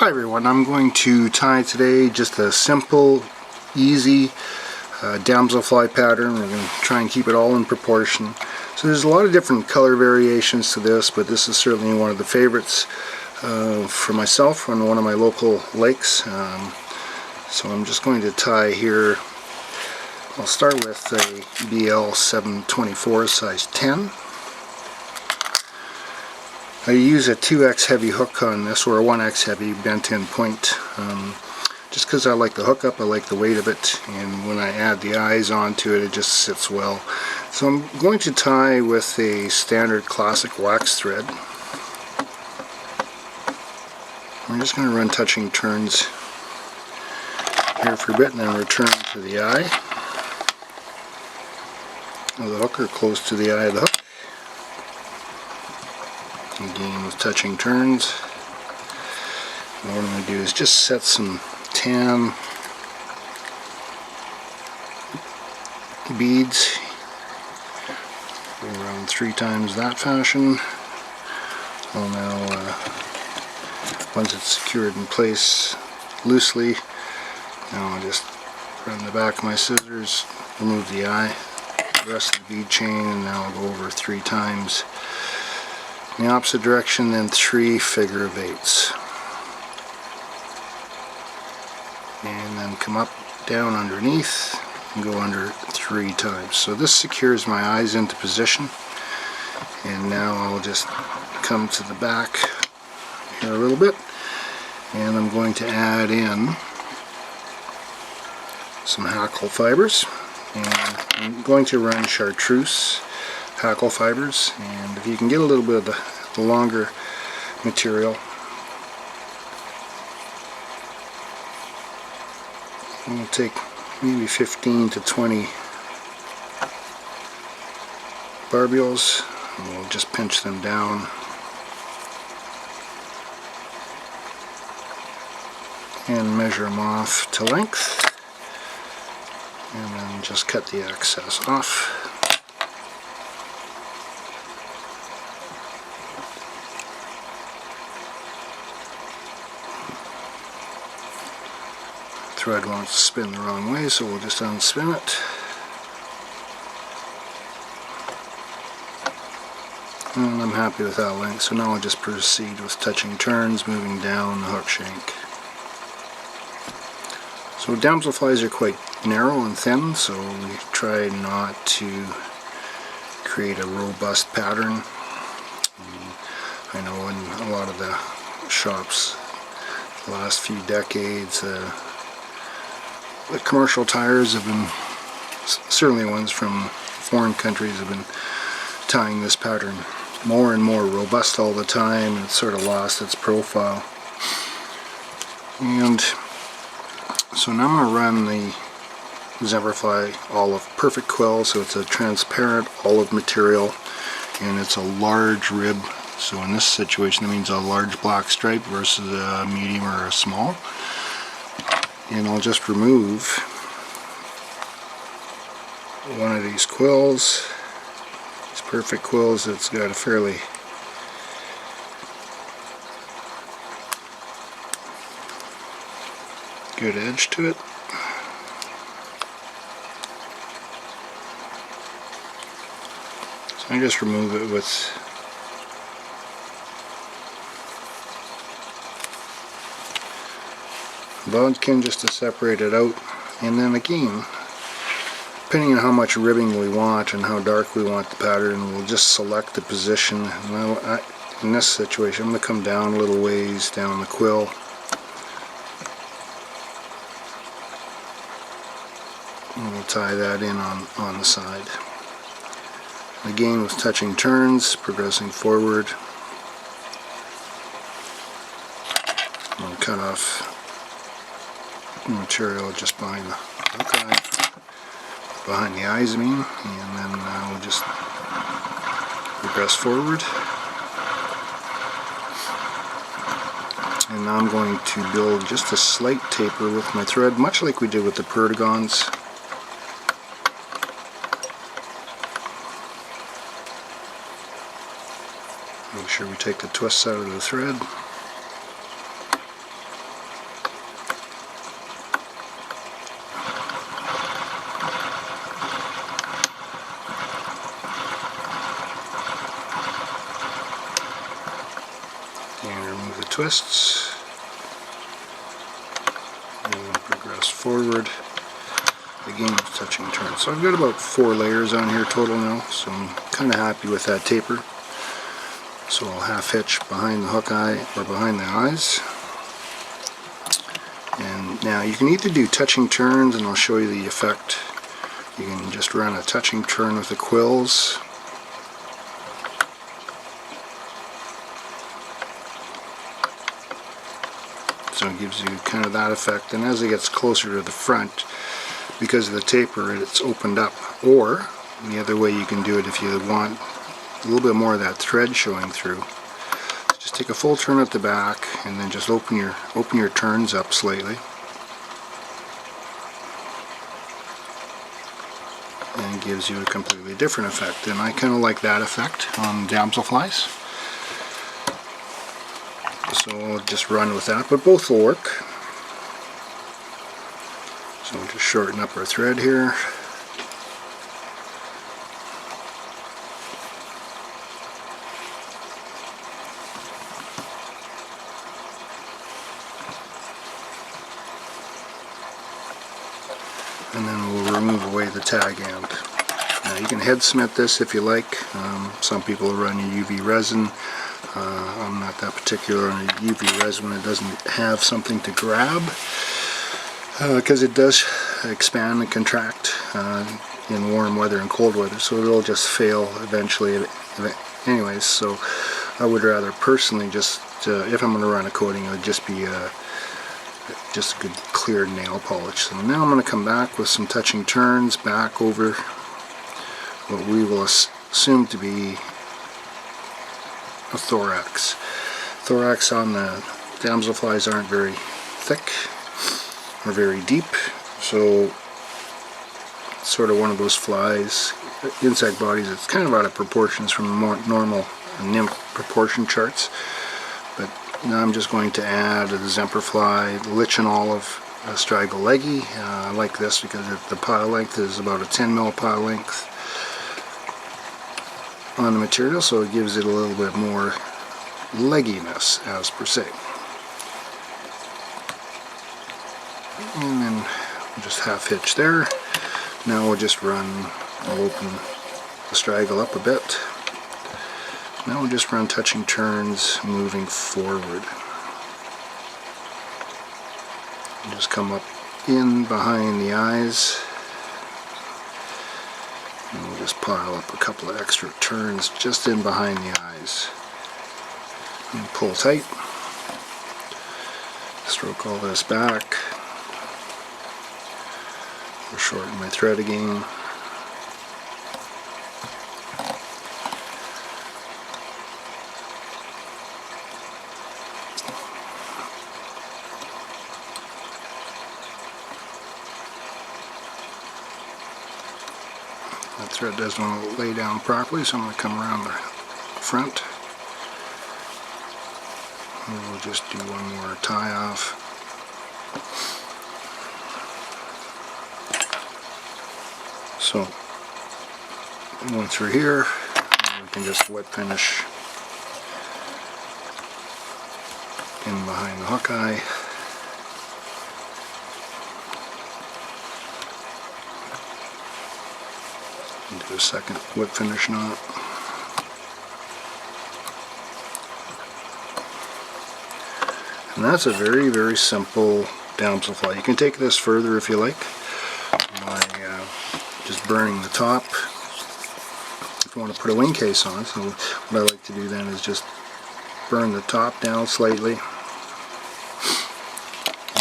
Hi everyone, I'm going to tie today just a simple, easy damselfly pattern. We're going to try and keep it all in proportion. So there's a lot of different color variations to this, but this is certainly one of the favorites for myself on one of my local lakes. So I'm just going to tie here. I'll start with a BL 724 size 10. I use a 2x heavy hook on this, or a 1x heavy bent in point, just because I like the hookup, I like the weight of it, and when I add the eyes onto it, it just sits well. So I'm going to tie with a standard classic wax thread. I'm just going to run touching turns here for a bit and then return to the eye of the hook, or close to the eye of the hook. Again with touching turns. And what I'm going to do is just set some tan beads around 3 times that fashion. Well, now once it's secured in place loosely, now I'll just run the back of my scissors, remove the eye, the rest of the bead chain, and now I'll go over 3 times in the opposite direction, then 3 figure of 8s, and then come up, down underneath, and go under 3 times. So this secures my eyes into position, and now I'll just come to the back here a little bit, and I'm going to add in some hackle fibers, and I'm going to run chartreuse hackle fibers, and if you can get a little bit of the longer material, we'll take maybe 15 to 20 barbules, and we'll just pinch them down and measure them off to length, and then just cut the excess off. Thread wants to spin the wrong way, so we'll just unspin it. And I'm happy with that length, so now I'll just proceed with touching turns, moving down the hook shank. So damselflies are quite narrow and thin, so we try not to create a robust pattern. I know in a lot of the shops the last few decades, the commercial tires have been, certainly ones from foreign countries, have been tying this pattern more and more robust all the time, and it's sort of lost its profile. And so now I'm going to run the Zamberfly Olive Perfect Quill, so it's a transparent olive material, and it's a large rib, so in this situation that means a large black stripe versus a medium or a small. And I'll just remove one of these quills, these perfect quills. It's got a fairly good edge to it. So I just remove it with bodkin just to separate it out, and then again, depending on how much ribbing we want and how dark we want the pattern, we'll just select the position. And in this situation, I'm going to come down a little ways down the quill, and we'll tie that in on the side. Again, with touching turns, progressing forward, we'll cut off material just behind the hook eye, behind the eyes I mean, and then we'll just progress forward. And now I'm going to build just a slight taper with my thread, much like we did with the perdigons. Make sure we take the twists out of the thread. the twists and progress forward. Again, touching turns. So I've got about 4 layers on here total now, so I'm kind of happy with that taper. So I'll half hitch behind the hook eye or behind the eyes. And now you can either do touching turns, and I'll show you the effect. You can just run a touching turn with the quills. So it gives you kind of that effect, and as it gets closer to the front, because of the taper, it's opened up. Or the other way you can do it, if you want a little bit more of that thread showing through, just take a full turn at the back and then just open your turns up slightly, and it gives you a completely different effect. And I kind of like that effect on damselflies, so I'll just run with that, but both will work. So we'll just shorten up our thread here. And then we'll remove away the tag end. Now you can head smith this if you like. Some people run UV resin. I'm not that particular on UV resin when it doesn't have something to grab, because it does expand and contract in warm weather and cold weather, so it'll just fail eventually anyways. So I would rather personally just, if I'm going to run a coating, it would just be just a good clear nail polish. So now I'm going to come back with some touching turns back over what we will assume to be a thorax. Thorax on the damselflies aren't very thick or very deep, so it's sort of one of those flies, insect bodies, it's kind of out of proportions from more normal nymph proportion charts. But now I'm just going to add the Zemperfly, the lichen olive, Strigel leggy. I like this because the pile length is about a 10 mil pile length on the material, so it gives it a little bit more legginess as per se. And then we'll just half hitch there. Now we'll just I'll open the straggle up a bit. Now we'll just run touching turns moving forward. And just come up in behind the eyes. And we'll just pile up a couple of extra turns just in behind the eyes. And pull tight. Stroke all this back. We'll shorten my thread again. That thread doesn't want to lay down properly, so I'm going to come around the front. And we'll just do one more tie off. So once we're here, we can just wet finish in behind the hook eye. And do a second wet finish knot. And that's a very, very simple damselfly. You can take this further if you like by just burning the top if you want to put a wing case on. So what I like to do then is just burn the top down slightly,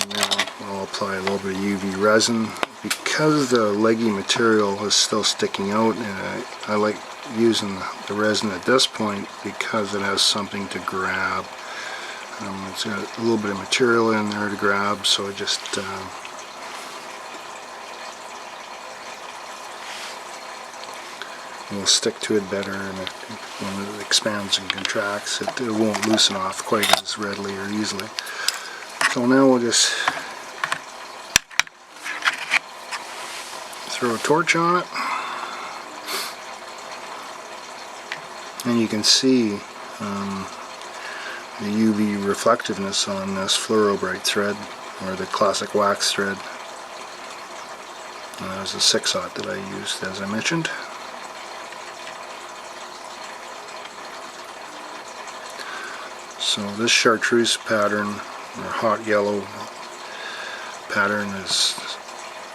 and then I'll apply a little bit of UV resin. Because the leggy material is still sticking out, and I like using the resin at this point because it has something to grab. It's got a little bit of material in there to grab, so it just will stick to it better, and when it expands and contracts, it won't loosen off quite as readily or easily. So now we'll just throw a torch on it, and you can see the UV reflectiveness on this fluorobright thread, or the classic wax thread. And that was a 6/0 that I used, as I mentioned. So this chartreuse pattern, or hot yellow pattern, is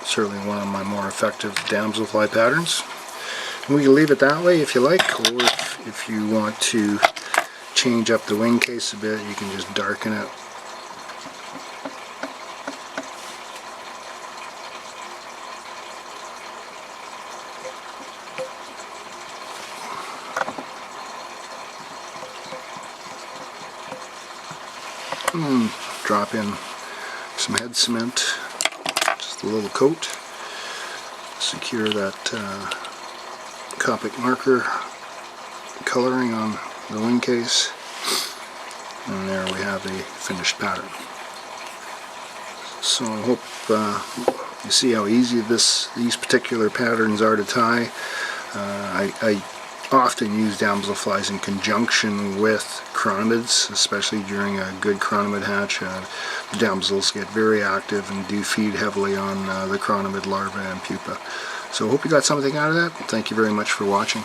certainly one of my more effective damselfly patterns. And we can leave it that way if you like, or if you want to change up the wing case a bit, you can just darken it. And drop in some head cement, just a little coat, secure that Copic marker coloring on the wing case, and there we have the finished pattern. So I hope you see how easy these particular patterns are to tie. I often use damselflies in conjunction with chironomids, especially during a good chironomid hatch. The damsels get very active and do feed heavily on the chironomid larvae and pupa. So I hope you got something out of that. Thank you very much for watching.